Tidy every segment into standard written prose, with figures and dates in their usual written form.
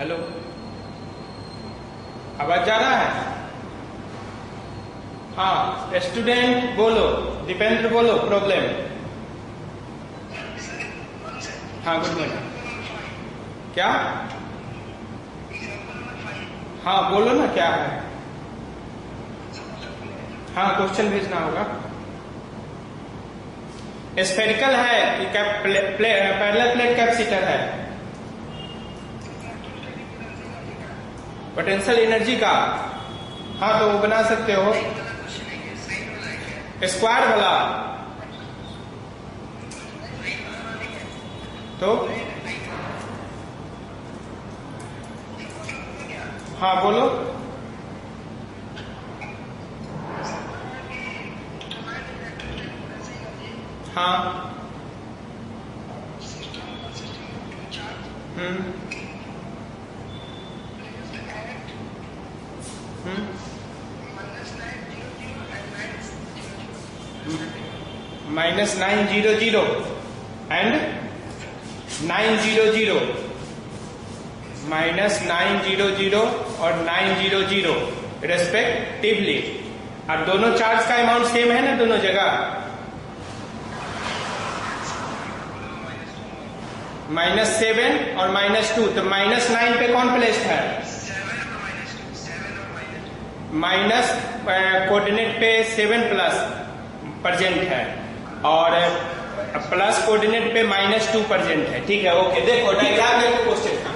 Hello, आवाज जा रहा है? हाँ, स्टूडेंट बोलो, दीपेंद्र बोलो प्रॉब्लम। हाँ, गुड मॉर्निंग। क्या? हाँ बोलो ना, क्या है? हाँ, क्वेश्चन भेजना होगा। स्फेरिकल है कि पैरेलल प्लेट कैपेसिटर है? पोटेंशियल एनर्जी का? हाँ, तो वो बना सकते हो स्क्वायर वाला। तो हाँ बोलो। हाँ। -900 एंड 900, -900 और 900 रेस्पेक्टिवली। और दोनों चार्ज का अमाउंट सेम है ना दोनों जगह? -7 और -2, तो -9 पे कौन प्लेस्ड है? माइनस कोऑर्डिनेट पे 7 प्लस प्रेजेंट है और प्लस कोऑर्डिनेट पे -2 प्रेजेंट है। ठीक है, ओके। देखो डायग्राम देखो क्वेश्चन का,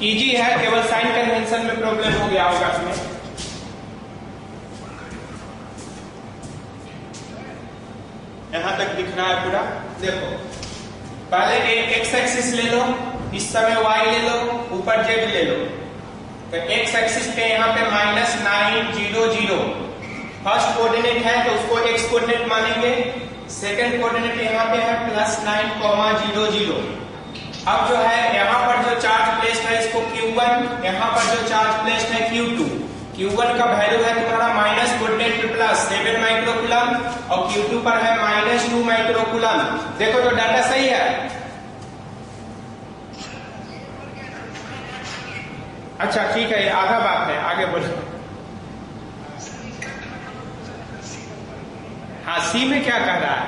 इजी है, केवल साइन कन्वेंशन में प्रॉब्लम हो गया होगा इसमें। यहां तक दिख रहा है पूरा। देखो पहले एक्स एक्सिस ले लो, इस समय वाई ले लो, ऊपर जेड ले लो। तो एक्स एक्सिस पे यहाँ पे -900 फर्स्ट कोऑर्डिनेट है तो उसको एक्स कोऑर्डिनेट मानेंगे। सेकंड कोऑर्डिनेट यहाँ पे है +9,00। अब जो है यहाँ पर जो चार्ज प्लेस्ड है इसको Q1, यहाँ पर जो चार्ज प्लेस्ड है Q2। Q1 का वैल्यू है तुम्हारा माइनस कोऑर्डिनेट पे +7 माइक्रोकूलम और Q2 पर है -2 माइक्रोकूलम। देखो तो डाटा सही है? अच्छा ठीक है, आधा बात है, आगे बोलो। हाँ, सी में क्या कह रहा है?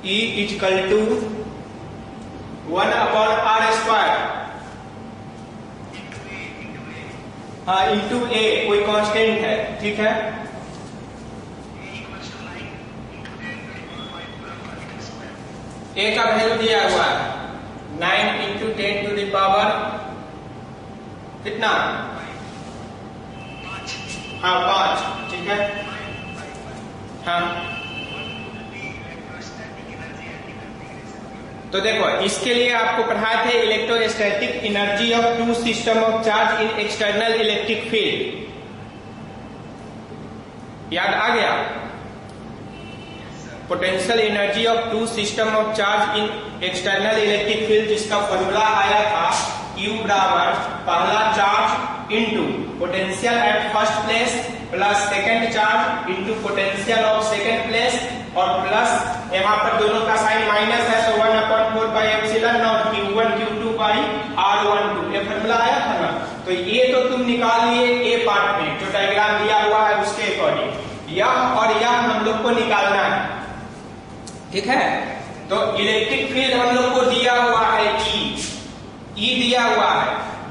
E = 1/r²। हाँ, इंटू ए कोई कांस्टेंट है, ठीक है। ए का वैल्यू दिया हुआ है 9 × 10⁻, कितना? हाँ 5, ठीक है। हाँ तो देखो इसके लिए आपको पढ़ाए थे electrostatic energy of two system of charge in external electric field. याद आ गया? Potential energy of two system of charge in external electric field, जिसका फॉर्मूला आया था Q बराबर पहला charge into potential at first place plus second charge into potential of second place और plus यहाँ पर दोनों का साइन माइनस है तो 1/4πε0 Q1 Q2/R12। ये फॉर्मूला आया था ना? तो ये तो तुम निकाल लिए ए पार्ट में, जो डायग्राम दिया हुआ है उसके अकॉर्डिंग। यह और यह हम लोग को निकालना है, ठीक है। तो इलेक्ट्रिक फील्ड हम लोग को दिया हुआ है E दिया हुआ है,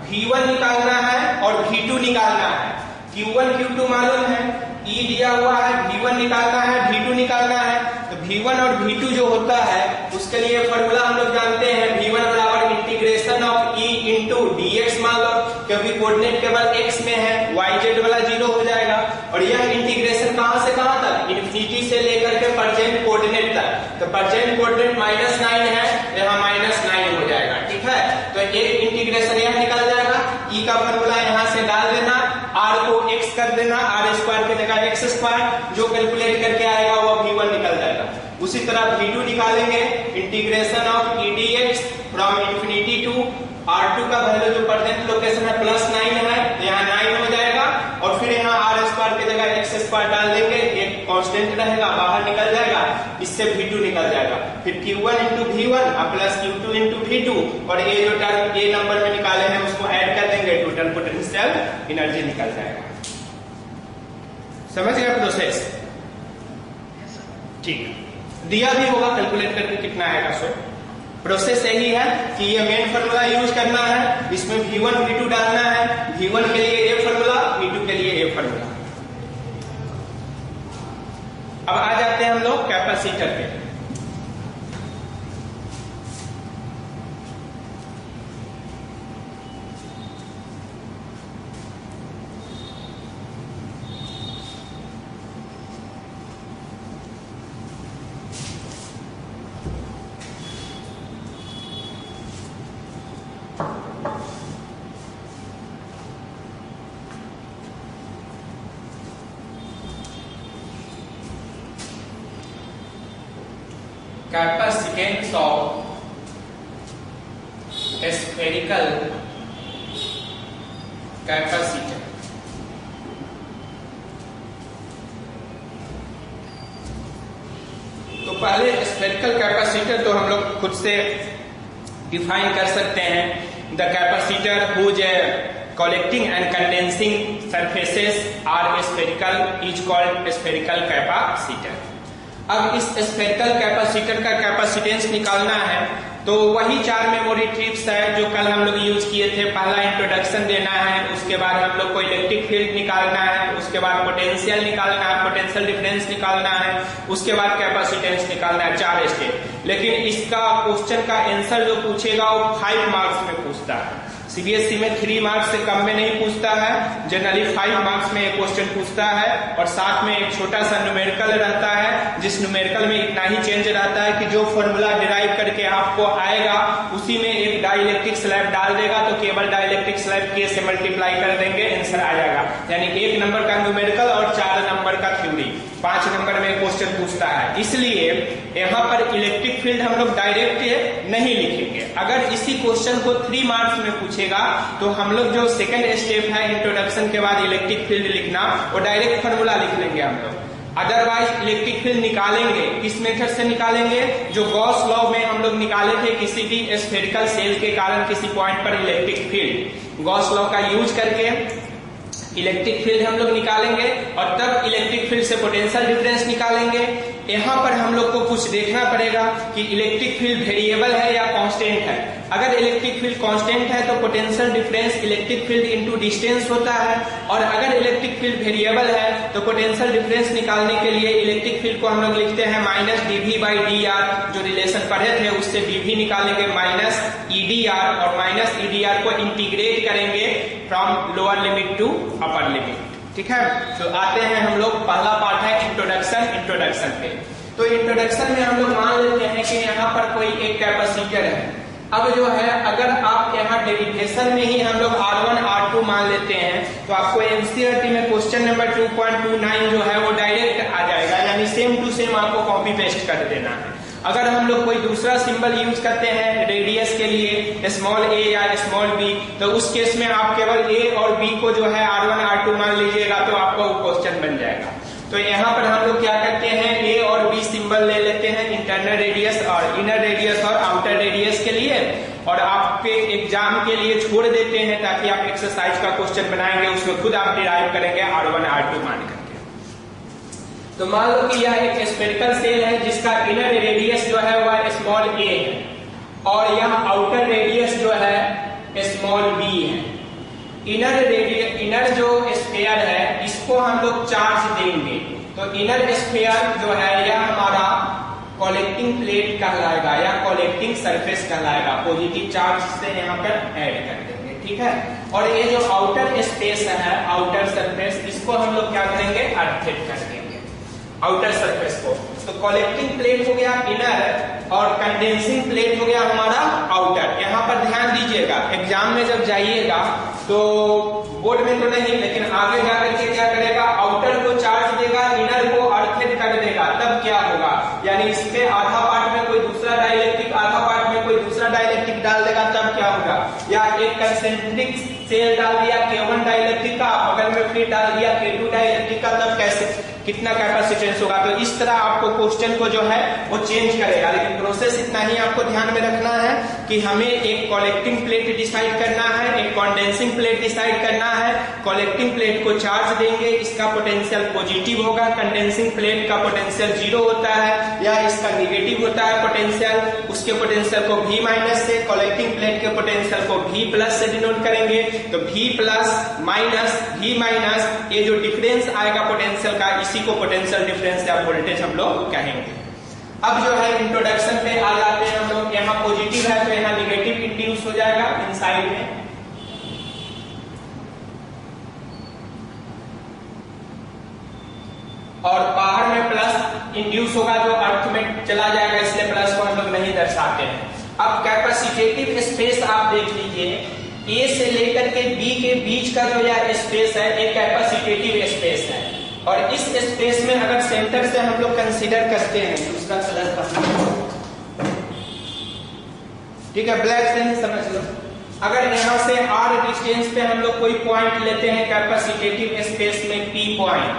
V1 निकालना है और V2 निकालना है। Q1 Q2 मालूम है, E दिया हुआ है, V1 निकालना है, V2 निकालना है। तो V1 और V2 जो होता है उसके लिए फॉर्मूला हम लोग जानते हैं, V1 बराबर integration of E into dx मान लो, क्योंकि कोऑर्डिनेट केवल x में है, yz वाला 0 हो जाएगा। और यह इंटीग्रेशन कहां से कहां तक? इन्फिनिटी से लेकर के प्रेजेंट कोऑर्डिनेट तक। तो प्रेजेंट कोऑर्डिनेट -9 है, यहाँ -9 हो जाएगा, ठीक है। तो एक इंटीग्रेशन यह निकल जाएगा, E का फॉर्मूला यहाँ से डाल देना, R को x कर देना, R² की जगह x², जो कैलकुलेट करके आएगा वो V1 निकल जाएगा। उसी तरह V2 निकालेंगे, integration of E dx from infinity to R2 का वैल्यू जो परसेंट लोकेशन है +9 है, तो यहाँ 9 हो जाएगा और फिर यहाँ R² की जगह x² डाल देंगे, एक कांस्टेंट रहेगा बाहर निकल जाएगा, इससे V2 निकल जाएगा, फिर Q1 into V1 plus Q2 into V2 और ये जो टर्म ये नंबर में निकाले हैं उसको ऐड कर देंगे, टोटल पोटेंशियल एनर्जी निकल जाएगा। समझ गया प्रोसेस? ठीक, दिया भी होगा कैलकुलेट करके कितना आएगा। सो प्रोसेस यही है कि ये मेन फार्मूला यूज करना है, इसमें V1 V2 डालना है, V1 के लिए ये फार्मूला, V2 के लिए ये फार्मूला। अब आ जाते हैं हम लोग कैपेसिटर पे। Capacitance of spherical capacitor। तो पहले स्फेरिकल कैपेसिटर तो हम लोग खुद से डिफाइन कर सकते हैं। The capacitor whose collecting and condensing surfaces are spherical is called spherical capacitor। अब इस स्फेरिकल कैपेसिटर का कैपेसिटेंस निकालना है तो वही 4 मेमोरी ट्रिक्स है जो कल हम लोग यूज किए थे। पहला इंट्रोडक्शन देना है, उसके बाद हम लोग को इलेक्ट्रिक फील्ड निकालना है, उसके बाद पोटेंशियल निकालना है, पोटेंशियल डिफरेंस निकालना है, उसके बाद कैपेसिटेंस निकालना है, 4 स्टेप। लेकिन इसका क्वेश्चन का आंसर जो पूछेगा वो 5 मार्क्स में पूछता है। सीबीएसई में 3 मार्क्स से कम में नहीं पूछता है, जनरली 5 मार्क्स में एक क्वेश्चन पूछता है और साथ में एक छोटा सा न्यूमेरिकल रहता है, जिस न्यूमेरिकल में इतना ही चेंज रहता है कि जो फॉर्मूला डिराइव करके आपको आएगा उसी में एक डाइलेक्ट्रिक स्लैब डाल देगा, तो केवल डाइलेक्ट्रिक स्लैब के से मल्टीप्लाई कर देंगे, आंसर आ जाएगा। यानी 1 नंबर का न्यूमेरिकल और 4 नंबर का थ्योरी, 5 नंबर में क्वेश्चन पूछता है। इसलिए यहाँ पर इलेक्ट्रिक फील्ड हम लोग डायरेक्ट नहीं लिखेंगे। अगर इसी क्वेश्चन को 3 मार्क्स में पूछेगा तो हम लोग जो सेकंड स्टेप है इंट्रोडक्शन के बाद इलेक्ट्रिक फील्ड लिखना, वो डायरेक्ट फॉर्मूला लिख लेंगे हम लोग। अदरवाइज इलेक्ट्रिक फील्ड निकालेंगे किस मेथड से निकालेंगे, जो गॉस लॉ में हम लोग निकाले थे, किसी भी स्फेरिकल सेल के कारण किसी पॉइंट पर इलेक्ट्रिक फील्ड, गॉस लॉ का यूज करके इलेक्ट्रिक फील्ड हम लोग निकालेंगे और तब इलेक्ट्रिक फील्ड से पोटेंशियल डिफरेंस निकालेंगे। यहाँ पर हम लोग को कुछ देखना पड़ेगा कि इलेक्ट्रिक फील्ड वेरिएबल है या कांस्टेंट है। अगर इलेक्ट्रिक फील्ड कांस्टेंट है तो potential difference electric field into distance होता है, और अगर इलेक्ट्रिक फील्ड वेरिएबल है तो पोटेंशियल डिफरेंस निकालने के लिए इलेक्ट्रिक फील्ड को हम लोग लिखते हैं -dv/dr, जो रिलेशन पढ़े थे उससे dv निकालेंगे -edr और -edr को इंटीग्रेट करेंगे from lower limit to upper limit. ठीक है, तो आते हैं हम लोग, पहला पार्ट है इंट्रोडक्शन पे। तो इंट्रोडक्शन में हम लोग मान लेते हैं कि यहाँ पर कोई एक कैपेसिटर है। अब जो है अगर आप यहाँ डेरिवेशन में ही हम लोग R1 R2 मान लेते हैं तो आपको एनसीईआरटी में क्वेश्चन नंबर 2.29 जो है वो डायरेक्ट आ जाएगा, यानी सेम टू सेम आपको कॉपी पेस्ट कर देना है। अगर हम लोग कोई दूसरा सिंबल यूज करते हैं रेडियस के लिए स्मॉल a या स्मॉल b, तो उस केस में आप केवल a और b को जो है R1 R2 मान लीजिएगा तो आपका वो क्वेश्चन बन जाएगा। तो यहाँ पर हम लोग क्या करते हैं, a और b सिंबल ले लेते हैं, इंटरनल रेडियस और इनर रेडियस और आउटर रेडियस के लिए, और आपके एग्जाम के लिए छोड़ देते हैं ताकि आप एक्सरसाइज का क्वेश्चन बनाएंगे उसमें खुद आप डिराइव करेंगे R1 R2 मान करके। तो मान लो कि यह एक स्फेरिकल सेल है जिसका इनर रेडियस जो है वह स्मॉल a है और यह आउटर रेडियस जो है स्मॉल b है। इनर जो स्फीयर है इसको हम लोग चार्ज देंगे, तो इनर स्फीयर जो है यह हमारा कलेक्टिंग प्लेट कहलाएगा या कलेक्टिंग सरफेस कहलाएगा, पॉजिटिव चार्ज से यहाँ पर ऐड कर देंगे। ठीक है, और ये जो आउटर स्पेस है, आउटर सरफेस, इसको हम लोग क्या करेंगे, अर्थेट कर देंगे आउटर सरफेस को। तो कलेक्टिंग प्लेट हो गया इनर और कंडेंसिंग प्लेट हो गया हमारा आउटर। यहाँ पर ध्यान दीजिएगा, एग्जाम में जब जाइएगा तो बोर्ड में तो नहीं लेकिन आगे जाकर के क्या करेगा, आउटर को चार्ज देगा, इनर को अर्थेट कर देगा, तब क्या होगा, यानी इसके आधा पार्ट में कोई दूसरा डाइलेक्ट्रिक, आधा पार्ट में कोई दूसरा डाइलेक्ट्रिक डाल देगा, तब क्या होगा, या एक कंसेंट्रिक सेल डाल दिया K1 डाइलेक्ट्रिक का, बगल में फिर डाल दिया K2 डाइलेक्ट्रिक का, तब कैसे कितना कैपेसिटेंस होगा। तो इस तरह आपको क्वेश्चन को जो है वो चेंज करेगा, लेकिन प्रोसेस इतना ही आपको ध्यान में रखना है कि हमें एक कलेक्टिंग प्लेट डिसाइड करना है, एक कंडेंसिंग प्लेट डिसाइड करना है। कलेक्टिंग प्लेट को चार्ज देंगे, इसका पोटेंशियल पॉजिटिव होगा, कंडेंसिंग प्लेट का पोटेंशियल 0 होता है या इसका नेगेटिव होता है पोटेंशियल, उसके पोटेंशियल को V माइनस से, कलेक्टिंग प्लेट के पोटेंशियल को V प्लस से डिनोट करेंगे। तो V plus minus V minus, ये जो डिफरेंस आएगा पोटेंशियल का, इसी को पोटेंशियल डिफरेंस या वोल्टेज हम लोग कहेंगे। अब जो है इंट्रोडक्शन पे आ जाते हैं हम लोग। यहाँ पॉजिटिव है तो यहाँ नेगेटिव इंड्यूस हो जाएगा इनसाइड में, और बाहर में प्लस इंड्यूस होगा जो अर्थ में चला जाएगा, इसलिए प्लस को हम लोग नहीं दर्शाते हैं। अब कैपेसिटेटिव स्पेस आप देख लीजिए, ए से लेकर के बी के बीच का जो यह स्पेस है एक कैपेसिटेटिव स्पेस है, और इस स्पेस में अगर सेंटर से हम लोग कंसीडर करते हैं, दूसरा कलर का, ठीक है, ब्लैक से ही समझ लो। अगर यहाँ से r डिस्टेंस पे हम लोग कोई पॉइंट लेते हैं कैपेसिटेटिव स्पेस में P पॉइंट,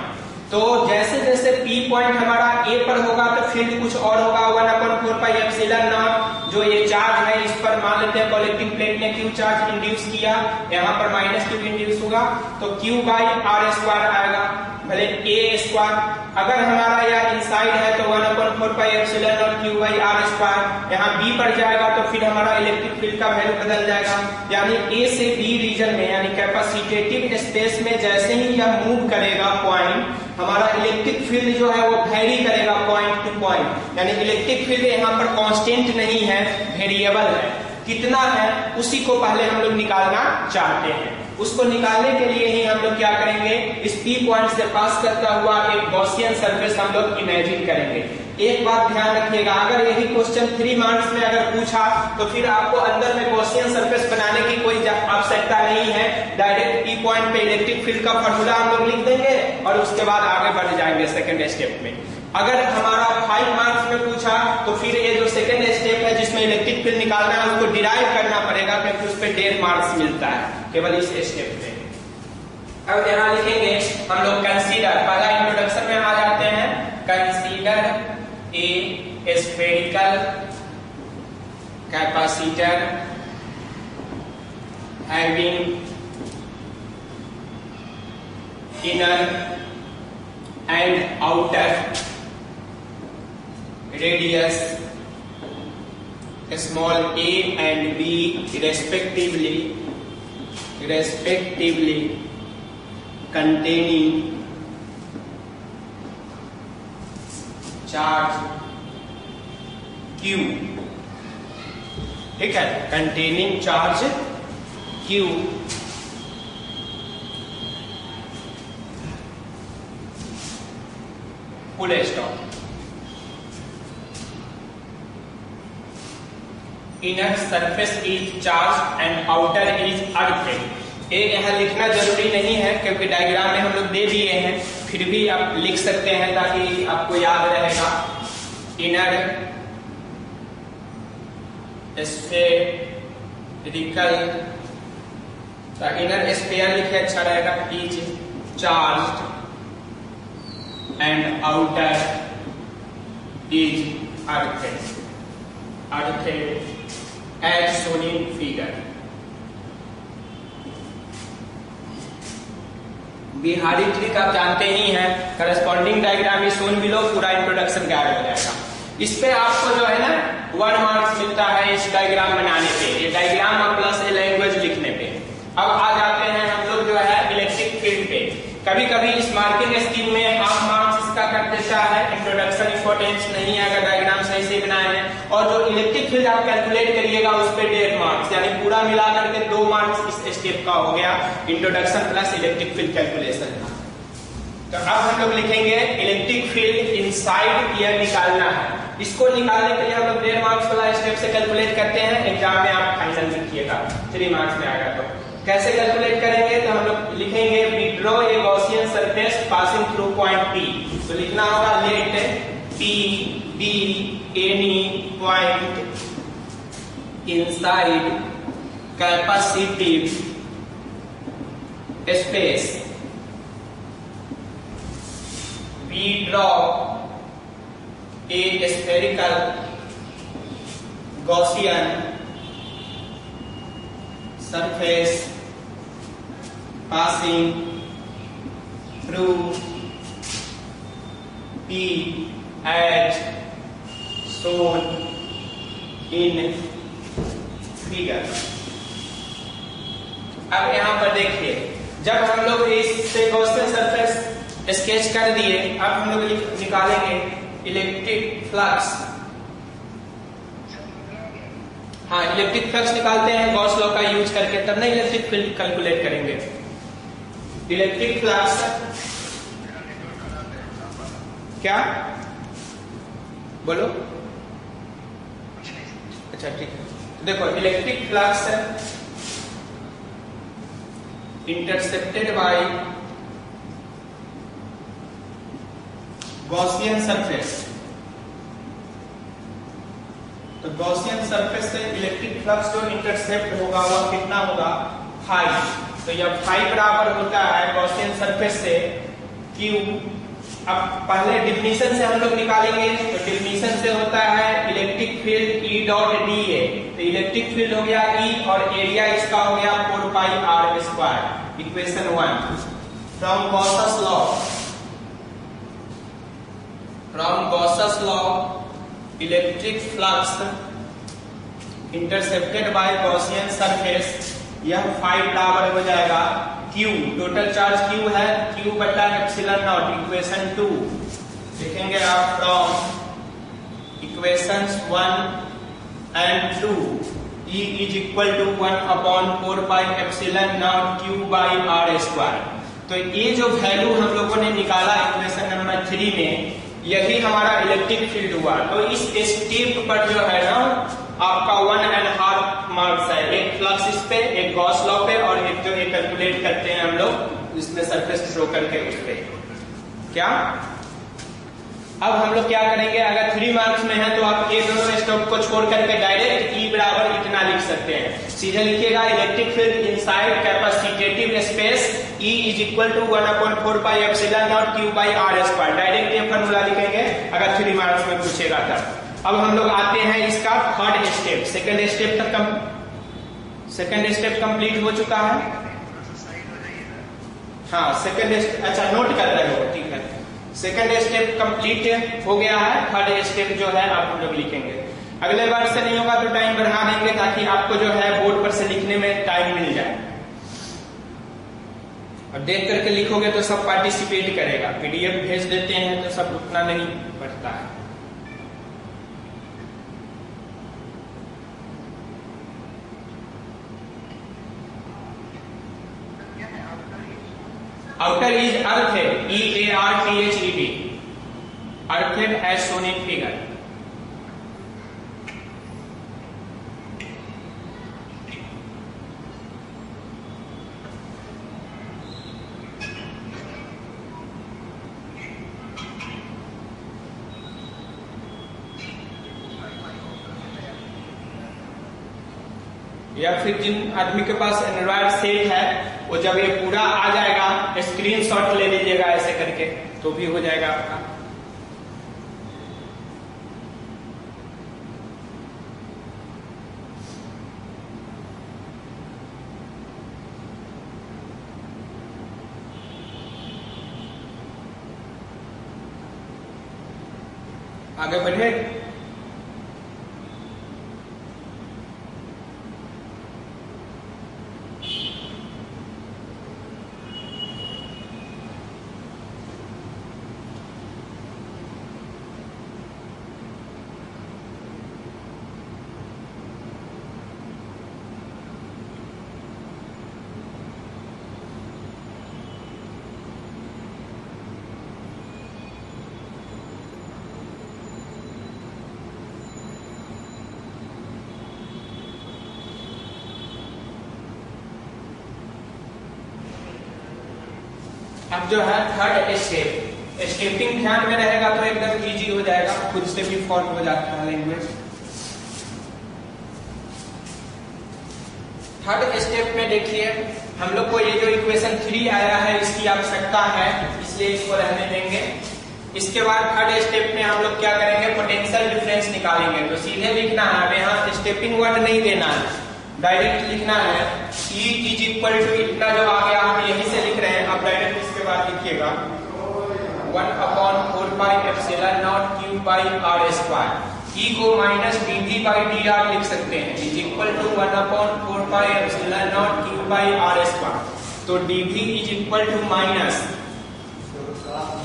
तो जैसे जैसे P पॉइंट हमारा A पर होगा तो फील्ड कुछ और होगा, 1/4 पाई एप्सिलॉन नॉट। जो ये चार्ज है इस पर मान लेते हैं कलेक्टिंग प्लेट ने Q चार्ज इंड्यूस किया, यहाँ पर -Q इंड्यूस होगा, तो Q बाई R स्क्वायर आएगा, भले A स्क्वायर। अगर हमारा यह इनसाइड है तो 1/4 pi epsilon naught Q by R square. यहाँ B पर जाएगा तो फिर हमारा इलेक्ट्रिक फील्ड का वैल्यू बदल जाएगा, यानी A से B रीजन में, यानी कैपेसिटेटिव स्पेस में जैसे ही यह मूव करेगा पॉइंट, हमारा इलेक्ट्रिक फील्ड जो है वो वैरी करेगा पॉइंट टू पॉइंट, यानी इलेक्ट्रिक फील्ड यहाँ पर कांस्टेंट नहीं है, वेरिएबल है। कितना है उसी को पहले हम लोग निकालना चाहते हैं। उसको निकालने के लिए ही हम लोग क्या करेंगे, इस P पॉइंट से पास करता हुआ एक गॉसियन सरफेस हम लोग इमेजिन करेंगे। एक बात ध्यान रखिएगा, अगर यही क्वेश्चन 3 मार्क्स में अगर पूछा तो फिर आपको अंदर में गॉसियन सरफेस बनाने की कोई आवश्यकता नहीं है, डायरेक्ट P पॉइंट पे इलेक्ट्रिक फील्ड का फॉर्मूला हम लोग लिख देंगे और उसके बाद आगे बढ़ जाएंगे सेकंड स्टेप में। अगर हमारा 5 मार्क्स में पूछा तो फिर ये जो सेकंड स्टेप है जिसमें इलेक्ट्रिक फील्ड निकालना है उसको डिराइव करना पड़ेगा, क्योंकि उस पर 1.5 मार्क्स मिलता है केवल इस स्टेप पे। अब यहाँ लिखेंगे हम लोग कंसीडर, पहला इंट्रोडक्शन में आ जाते हैं, consider a spherical capacitor having inner and outer radius small a and b respectively containing charge q, ठीक है, containing charge q full stop। Inner surface is charge and outer is earth. ये यहाँ लिखना जरूरी नहीं है क्योंकि डायग्राम में हम लोग दे दिए हैं, फिर भी आप लिख सकते हैं ताकि आपको याद रहेगा। इनर स्फेरिकल, इनर स्फीयर लिखे अच्छा रहेगा, is charge and outer is earth as shown in figure। Bihari trick आप जानते ही हैं, corresponding diagram is shown below, पूरा इंट्रोडक्शन गायब हो जाएगा। इस पे आपको जो है ना 1 मार्क्स मिलता है इस डायग्राम बनाने पे, ये डायग्राम और प्लस ए लैंग्वेज लिखने पे। अब आ जाते हैं हम लोग जो है इलेक्ट्रिक फील्ड पे। कभी कभी इस मार्किंग स्कीम में हाफ मार्क्स इसका कट देता है, इंट्रोडक्शन इंपॉर्टेंस नहीं है अगर डायग्राम सही से बनाए हैं, और जो इलेक्ट्रिक फील्ड आप कैलकुलेट करिएगा उस पर 1.5 मार्क्स, यानी पूरा मिलाकर के 2 मार्क्स इस स्टेप का हो गया, introduction plus electric field calculation का। तो अब हम लोग लिखेंगे इलेक्ट्रिक फील्ड इनसाइड ईयर निकालना है। इसको निकालने के लिए हम लोग 1.5 मार्क्स वाला स्टेप से कैलकुलेट करते हैं, एग्जाम में आप फाइनल लिखिएगा 3 मार्क्स में आएगा। तो कैसे कैलकुलेट करेंगे, तो हम लोग लिखेंगे we draw a Gaussian surface passing through point P। तो लिखना होगा let P be any point inside capacitive space, we draw a spherical Gaussian surface passing through P as shown in figure। अब यहां पर देखिए, जब हम लोग इससे गॉसियन सरफेस स्केच कर दिए, अब हम लोग निकालेंगे इलेक्ट्रिक फ्लक्स। हाँ, इलेक्ट्रिक फ्लक्स निकालते हैं गॉस लॉ का यूज करके, तब ना इलेक्ट्रिक फील्ड कैलकुलेट करेंगे। इलेक्ट्रिक फ्लक्स क्या बोलो? अच्छा ठीक है, देखो electric flux intercepted bye Gaussian surface. तो गॉसियन सरफेस से इलेक्ट्रिक फ्लक्स जो इंटरसेप्ट होगा वह कितना होगा? 5। तो जब 5 बराबर होता है गॉसियन सरफेस से Q, अब पहले डिफिनीशन से हम लोग निकालेंगे। तो डिफिनीशन से होता है electric field E dot dA। तो इलेक्ट्रिक फील्ड हो गया E और एरिया इसका हो गया 4 पाई R square. Equation 1 from Gauss's law, from Gauss's law electric flux intercepted by Gaussian surface, यह 5 बराबर हो जाएगा Q, टोटल चार्ज Q है Q बटा एप्सिलॉन नॉट। इक्वेशन 2 लिखेंगे आप from equations 1 and 2, E is equal to 1/4 pi epsilon naught Q by R square. तो ये जो वैल्यू हम लोगों ने निकाला इक्वेशन नंबर 3 में, यही हमारा इलेक्ट्रिक फील्ड हुआ। तो इस स्टेप पर जो है ना आपका 1.5 मार्क्स है, एक फ्लक्स इस पे, एक गॉस लॉ पे, और एक जो ये कैलकुलेट करते हैं हम लोग इसमें सरफेस ड्रॉ करके उस पे। क्या अब हम लोग क्या करेंगे, अगर 3 मार्क्स में है तो आप ये दोनों स्टेप को छोड़ करके डायरेक्ट E बराबर इतना लिख सकते हैं। सीधे लिखिएगा electric field inside capacitative space E is equal to 1/4 pi epsilon naught Q by R square. Direct ये फॉर्मूला लिखेंगे अगर 3 मार्क्स में पूछेगा तब। अब हम लोग आते हैं इसका third step. Second step complete हो चुका है। हाँ सेकंड, अच्छा नोट कर रहे हो, ठीक है। सेकंड स्टेप कंप्लीट हो गया है। थर्ड स्टेप जो है आप हम लोग लिखेंगे। अगले बार से नहीं होगा तो टाइम बढ़ा देंगे ताकि आपको जो है बोर्ड पर से लिखने में टाइम मिल जाए। और देख करके लिखोगे तो सब पार्टिसिपेट करेगा। PDF भेज देते हैं तो सब उतना नहीं बढ़ता है। Outer is earthed, EARTHED, earthed as shown in figure. या फिर जिन आदमी के पास एंड्रॉइड सेट है वो जब ये पूरा आ जाएगा स्क्रीनशॉट ले लीजिएगा ऐसे करके, तो भी हो जाएगा आपका। आगे बढ़े। अब जो है थर्ड स्टेप, स्टेपिंग ध्यान में रहेगा तो एकदम इजी हो जाएगा, खुद से भी फॉर्म हो जाता है लैंग्वेज। थर्ड स्टेप में देखिए हम लोग को ये जो इक्वेशन 3 आया है इसकी आवश्यकता है, इसलिए इसको रहने देंगे। इसके बाद थर्ड स्टेप में हम लोग क्या करेंगे, पोटेंशियल डिफरेंस निकालेंगे। तो सीधे लिखना है, अब यहाँ स्टेपिंग वर्ड नहीं देना है, डायरेक्ट लिखना है E इज इक्वल टू इतना जो आ गया हम यहीं से लिख रहे हैं, अब डायरेक्ट इसके बाद लिखिएगा 1/4 pi epsilon naught Q by r square. E को माइनस dV बाई dr लिख सकते हैं, is equal to 1/4 pi epsilon naught Q by r square. तो dV is equal to minus,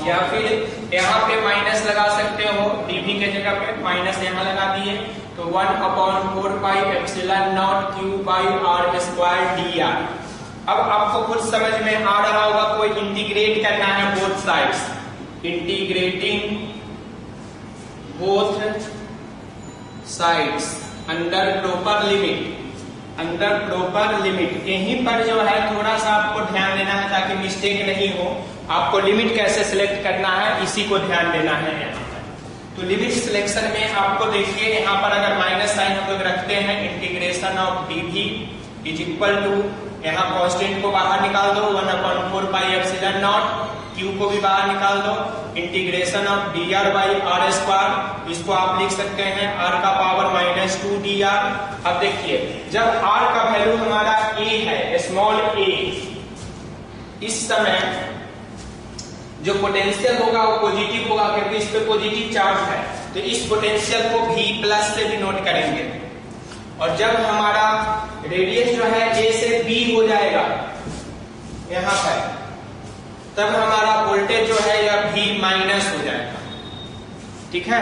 या फिर यहाँ पे माइनस लगा सकते हो, dV के जगह पे माइनस यहाँ लगा दिए, तो 1/4 pi epsilon naught Q by r square dr। अब आपको कुछ समझ में आ रहा होगा, कोई इंटीग्रेट करना है both sides, integrating both sides under proper limit, under proper limit. यहीं पर जो है थोड़ा सा आपको ध्यान देना है ताकि मिस्टेक नहीं हो। आपको लिमिट कैसे सिलेक्ट करना है इसी को ध्यान देना है यहाँ पर। तो लिमिट सिलेक्शन में आपको देखिए यहाँ पर अगर माइनस साइन हम लोग रखते हैं, integration of dV is equal to, यहाँ कांस्टेंट को बाहर निकाल दो 1/4 पाई एप्सिलॉन नॉट, क्यू को भी बाहर निकाल दो, integration of dr by r square, इसको आप लिख सकते हैं r का पावर -2 dr। अब देखिए जब r का वैल्यू हमारा a है, स्मॉल a, इस समय जो पोटेंशियल होगा वो पॉजिटिव होगा क्योंकि इस पे पॉजिटिव चार्ज है, तो इस पोटेंशियल को V प्लस से भी नोट करेंगे। और जब हमारा रेडियस जो है A से B हो जाएगा यहाँ पर, तब हमारा वोल्टेज जो है यह V माइनस हो जाएगा, ठीक है।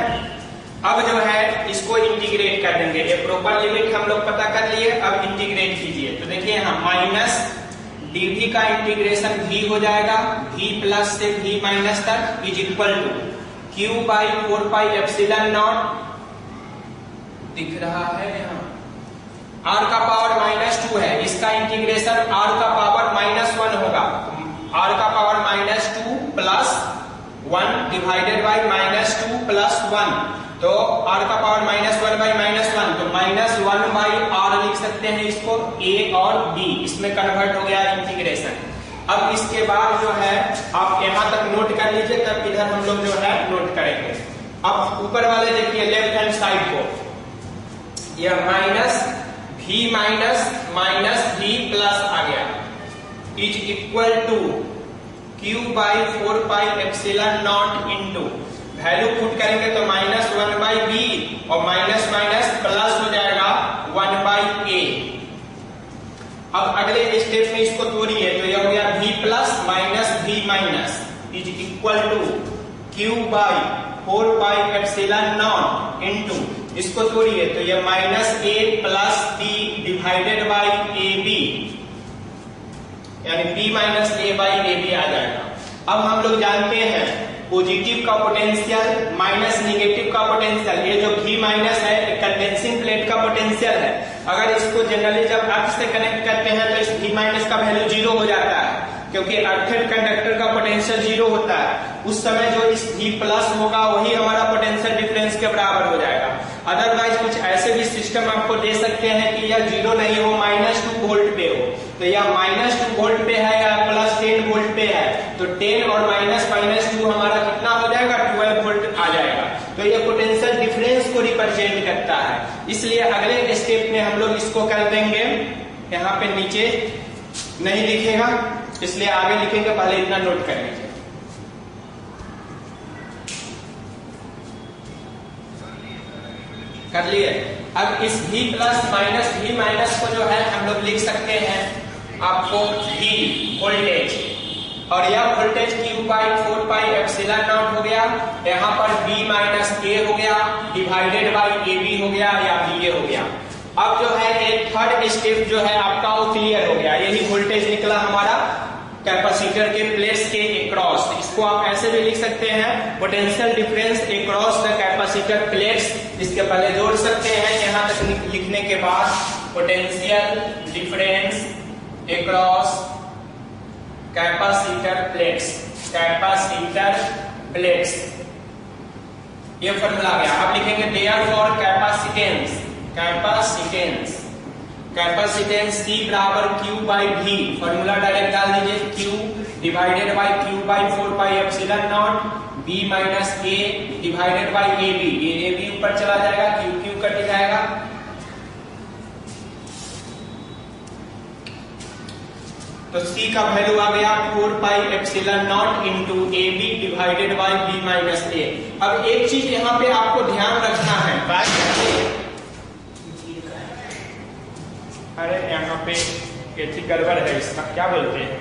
अब जो है इसको इंटीग्रेट कर देंगे, ये प्रॉपर लिमिट हम लोग पता कर लिए, अब इंटीग्रेट कीजिए। तो देखिए यहाँ माइनस dV का इंटीग्रेशन V हो जाएगा, V प्लस से V माइनस तक is equal to Q by 4 pi epsilon naught, दिख रहा है यहाँ, R का पावर -2 है, इसका इंटीग्रेशन R का पावर -1 होगा, R का power -2 plus 1 divided by -2 plus 1, तो R का पावर -1 बाई -1, तो -1 बाई R लिख सकते हैं इसको, A और B, इसमें कन्वर्ट हो गया इंटीग्रेशन। अब इसके बाद जो है आप यहाँ तक नोट कर लीजिए, तब इधर हम लोग जो है नोट करेंगे। अब ऊपर वाले देखिए लेफ्ट हैंड साइड को, यह minus V minus V plus आ गया, is equal to Q by 4 pi epsilon naught into, value put करेंगे तो -1 बाई B और माइनस माइनस प्लस हो जाएगा 1 बाई A। अब अगले स्टेप में इसको तोड़िए, तो यह हो गया V plus minus V minus is equal to Q by 4 pi epsilon naught into, इसको तोड़िए तो यह -A plus B divided by AB, यानी B minus A by AB आ जाएगा। अब हम लोग जानते हैं पॉजिटिव का पोटेंशियल माइनस निगेटिव का पोटेंशियल, ये जो V माइनस है एक कंडेंसिंग प्लेट का पोटेंशियल है। अगर इसको जनरली जब अर्थ से कनेक्ट करते हैं तो इस V माइनस का वैल्यू 0 हो जाता है, क्योंकि अर्थेड कंडक्टर का पोटेंशियल 0 होता है। उस समय जो इस V प्लस होगा वही हमारा पोटेंशियल डिफरेंस के बराबर हो जाएगा। अदरवाइज कुछ ऐसे भी सिस्टम आपको दे सकते हैं कि यह 0 नहीं हो, -2 वोल्ट पे हो, तो यह -2 वोल्ट पे है या +10 वोल्ट पे है, तो 10 और -2 हमारा कितना हो जाएगा, 12 वोल्ट आ जाएगा। तो यह पोटेंशियल डिफरेंस को रिप्रेजेंट करता है। इसलिए अगले स्टेप में हम लोग इसको कर देंगे, यहाँ पे नीचे नहीं लिखेगा इसलिए आगे लिखेंगे, पहले इतना नोट कर लीजिए। कर लिए। अब इस V plus minus V minus को जो है हम लोग लिख सकते हैं आपको V वोल्टेज, और यह voltage Q by 4 pi epsilon not हो गया, यहाँ पर B माइनस A हो गया डिवाइडेड बाई AB हो गया या BA हो गया। अब जो है एक थर्ड स्टेप जो है आपका वो क्लियर हो गया, यही वोल्टेज निकला हमारा कैपेसिटर के प्लेट्स के अक्रॉस। इसको आप ऐसे भी लिख सकते हैं, potential difference across the capacitor plates, इसके पहले जोड़ सकते हैं। यहाँ तक लिखने के बाद potential difference across capacitor plates, capacitor plates, ये फॉर्मूला आ गया। अब लिखेंगे therefore capacitance, capacitance capacitance C बराबर Q by V, formula direct डाल दीजिए, Q divided by Q by 4 pi epsilon not B minus A divided by AB, ये AB ऊपर चला जाएगा, Q कट जाएगा, तो C का वैल्यू आ गया 4 pi epsilon naught into AB divided by B minus A। अब एक चीज यहाँ पे आपको ध्यान रखना है, अरे यहाँ पे कैसी गड़बड़ है इसका, क्या बोलते हैं,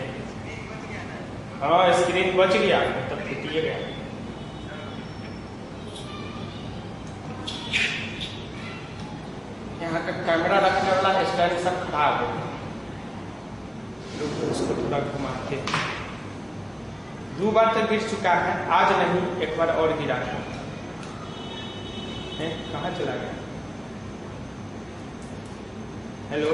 हाँ स्क्रीन बच गया तब फूटिए गया। यहाँ का कैमरा रखने वाला स्टैंड सब खराब है, उसको थोड़ा घुमाते। 2 बार तो गिर चुका है, आज नहीं एक बार और गिरा था, कहाँ चला गया? हेलो,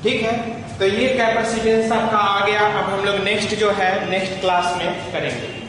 ठीक है, तो ये कैपेसिटेंस आपका आ गया। अब हम लोग नेक्स्ट जो है नेक्स्ट क्लास में करेंगे।